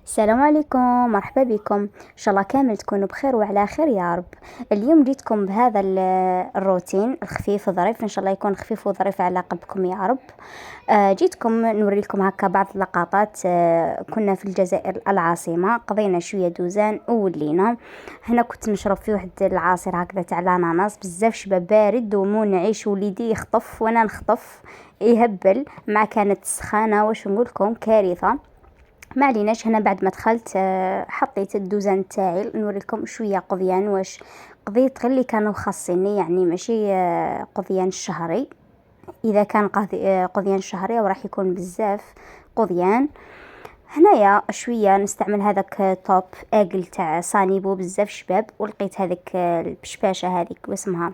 السلام عليكم، مرحبا بكم. ان شاء الله كامل تكونوا بخير وعلى خير يا رب. اليوم جيتكم بهذا الروتين الخفيف وظريف، ان شاء الله يكون خفيف وظريف على قلبكم يا رب. جيتكم نوري لكم هكا بعض اللقطات. كنا في الجزائر العاصمة، قضينا شوية دوزان وولينا. هنا كنت نشرب في واحد العصير هكذا تاع الاناناس، بزاف شباب بارد ومنعش، وليدي يخطف وانا نخطف، يهبل مع كانت سخانة، واش نقول لكم كارثة. ما عليناش. هنا بعد ما دخلت حطيت الدوزان تاعي نوريكم شويه قضيان واش قضيت غير اللي كانوا خاصيني، يعني ماشي قضيان شهري. اذا كان قضيان شهري راح يكون بزاف قضيان. هنايا شويه نستعمل هذاك توب اقل تاع صانيبو بزاف شباب، ولقيت هذيك البشباشه هذيك واسمها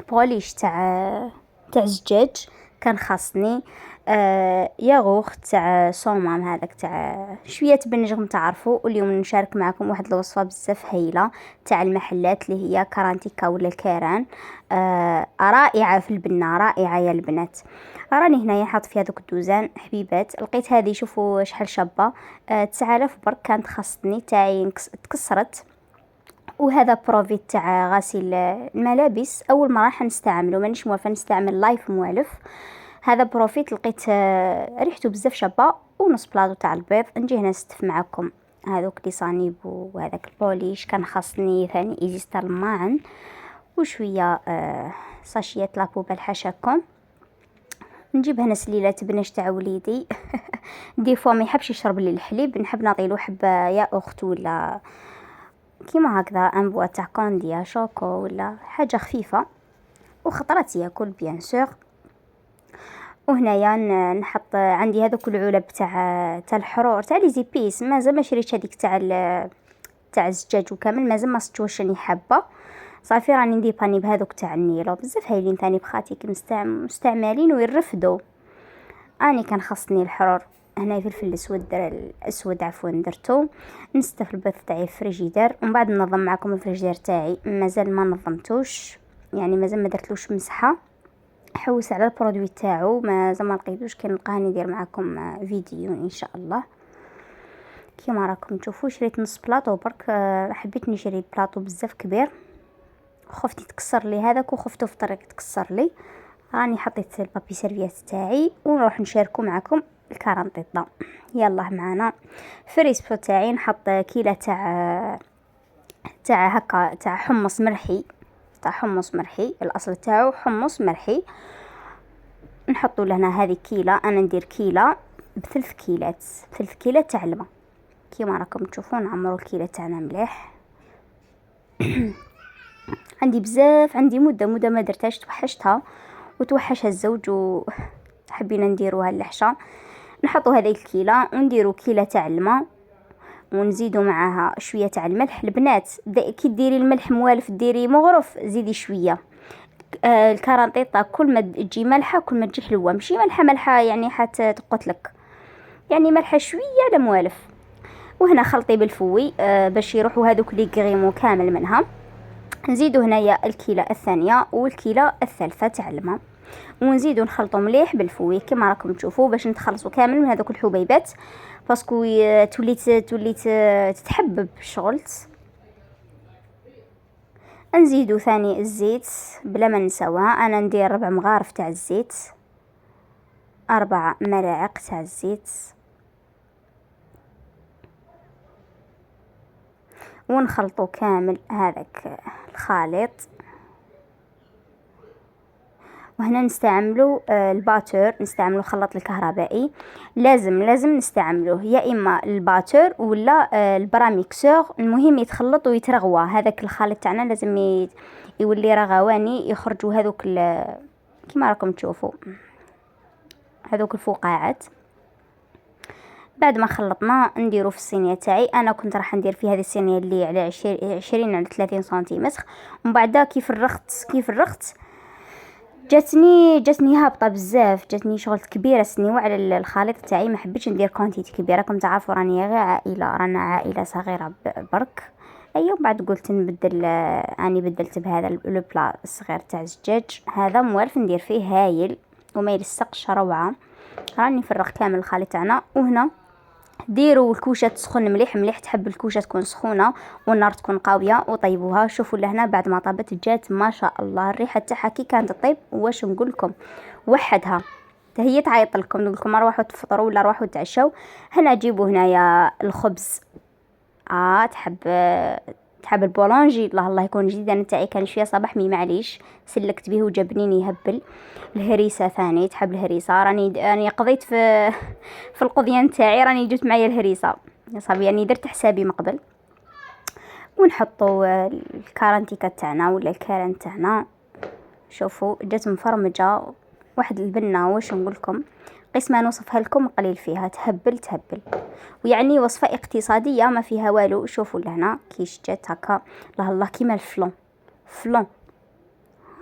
بوليش تاع زجاج كان خاصني. ياغوخت تاع صومام هذاك تاع شويه بنجم تعرفوا. واليوم نشارك معكم واحد الوصفه بزاف هايله تاع المحلات اللي هي كارانتيكا ولا كاران. رائعه في البنه، رائعه يا البنات. راني هنايا حاط في هذوك الدوزان حبيبات. لقيت هذه شوفوا شحال شابه، 9000 برك كانت خاصني تاعي تكسرت. وهذا بروفيت تاع غسيل الملابس، اول ما راح نستعمله مانيش موالفه نستعمل لايف موالف. هذا بروفيت لقيت ريحته بزاف شابه. ونص بلاطو تاع البيض. نجي هنا نستف معكم هذوك لي صانيب وهذاك البوليش كان خاصني ثاني ايزيستا الماعن وشويه ساشيات لابوبال حاشاكم. نجيب هنا سليلات بنش تاع وليدي دي فوا ما يحبش يشرب لي الحليب، نحب نعطيلو حبه يا اخت ولا كيما هكذا انبوة تاع كونديا شوكو ولا حاجه خفيفه، وخطرات ياكل بيان سور. وهنايا نحط عندي هذوك العلب تاع الحرور تاع لي زيبيس. مازال ما شريتش هذيك تاع الزجاج وكامل، مازال ما صدت واش راني حابه. صافي راني نديباني بهذوك تاع النيلو بزاف هايلين ثاني بخاتيك مستعملين ويرفدوا. اني كان خاصني الحرور. هنا فلفل الاسود الاسود عفوا درتو. نستف البيض تاعي في فريجيدير، ومن بعد ننظم معكم الفريجيدير تاعي مازال ما نظمتوش، يعني مازال ما درتلوش مسحه. حوس على البرودوي تاعو مازال ما لقيتوش، كي نلقاه ندير معكم فيديو ان شاء الله. كيما راكم تشوفوا شريت نص بلاطو برك. حبيت نشري بلاطو بزاف كبير، خفت يتكسر لي هذاك وخفتو في الطريق يتكسر لي. راني حطيت البابي سيرفيات تاعي ونروح نشاركو معكم الكارانطيطه. يلا معنا في الريسبو تاعي نحط كيلة تاع هكا تاع حمص مرحي. تاع حمص مرحي الاصل تاعو حمص مرحي. نحطوا لهنا هذه كيلة، انا ندير كيلة بثلث كيلات، ثلث كيلة تاع الماء. كيما راكم تشوفون نعمروا الكيلة تاعنا مليح. عندي بزاف، عندي مدة ما درتهاش، توحشتها وتوحشها الزوج وحبينا نديروها اللحشة. نحطوا هذه الكيلة ونديروا كيلة تاع الماء، ونزيدوا معاها شويه تاع الملح. البنات كي ديري الملح موالف ديري مغرف زيدي شويه. الكارانطيطه كل ما تجي ملحه كل ما تجي حلوه، ماشي ملحه يعني حتى تقتلك، يعني ملحه شويه على موالف. وهنا خلطي بالفوي باش يروحوا هذوك لي كريمو كامل منها. نزيدوا هنايا الكيلة الثانية والكيلة الثالثة تاع الماء، ونزيدوا نخلطوا مليح بالفوي كما راكم تشوفوا باش نتخلصوا كامل من هذوك الحبيبات، باسكو توليت تتحبب شغلت. نزيدوا ثاني الزيت بلا ما نساوها. انا ندير 4 مغارف تاع الزيت، 4 ملاعق تاع الزيت، ونخلطوا كامل هذاك الخليط. وهنا نستعملوا الباتور، نستعملوا الخلاط الكهربائي. لازم نستعملوه يا اما الباتور ولا البراميكسور. المهم يتخلط ويترغوى هذاك الخليط تاعنا، لازم يولي رغواني، يخرجوا هذوك كما راكم تشوفوا هذوك الفقاعات. بعد ما خلطنا نديرو في الصينيه تاعي. انا كنت راح ندير في هذه الصينيه اللي على 20 على 30 سنتيمتر. ومن بعد كيف الرخت جاتني هابطه بزاف، جاتني شغل كبيره سنيوه على الخليط تاعي. ما حبيتش ندير كونتيتي كبيره، راكم تعرفوا راني غير رانا عائله صغيره برك. ايوه بعد قلت نبدل. اني بدلت بهذا البلا الصغير تاع الزجاج هذا موالف ندير فيه هايل وما يلصقش روعه. راني نفرغ كامل الخليط تاعنا. وهنا ديروا الكوشه تسخن مليح مليح، تحب الكوشه تكون سخونه والنار تكون قاويه، وطيبوها. شوفوا لهنا بعد ما طابت جات ما شاء الله الريحه تاعها كي كانت تطيب. واش نقول لكم، وحدها هي تعيط لكم، نقول لكم روحوا تفطروا ولا روحوا تعشوا. هنا جيبوا هنايا الخبز. تحب البولونجي، الله الله يكون جديد. انا تاعي كان شويه صباح مي معليش سلكت به وجبنيني يهبل. الهريسه ثاني، تحب الهريسه. راني قضيت في القضيه تاعي، راني جبت معايا الهريسه يا صاحبي، يعني درت حسابي مقبل. ونحطوا الكارنتيكا تاعنا ولا الكارن تاعنا. شوفوا جات مفرمجه واحد البنه. واش نقول لكم، قسمه نوصفها لكم قليل فيها، تهبل تهبل، ويعني وصفه اقتصاديه ما فيها والو. شوفوا لهنا كيش جات هكا، الله الله كيما الفلون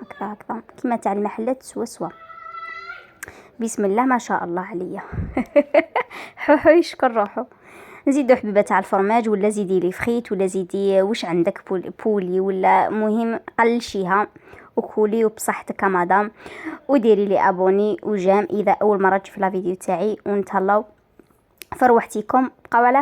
هكذا هكذا كيما تاع المحلات سوا. بسم الله ما شاء الله عليا. حوحو يشكر روحو. نزيدو حبيبه تاع الفرماج، ولا زيدي لي فخيت، ولا زيدي واش عندك بولي، ولا مهم قلشيها وكولي وبصحتك مدام. وديري لي ابوني وجام اذا اول مره تشوفي لا فيديو تاعي، ونتهلاو فروحتيكم. بقاو على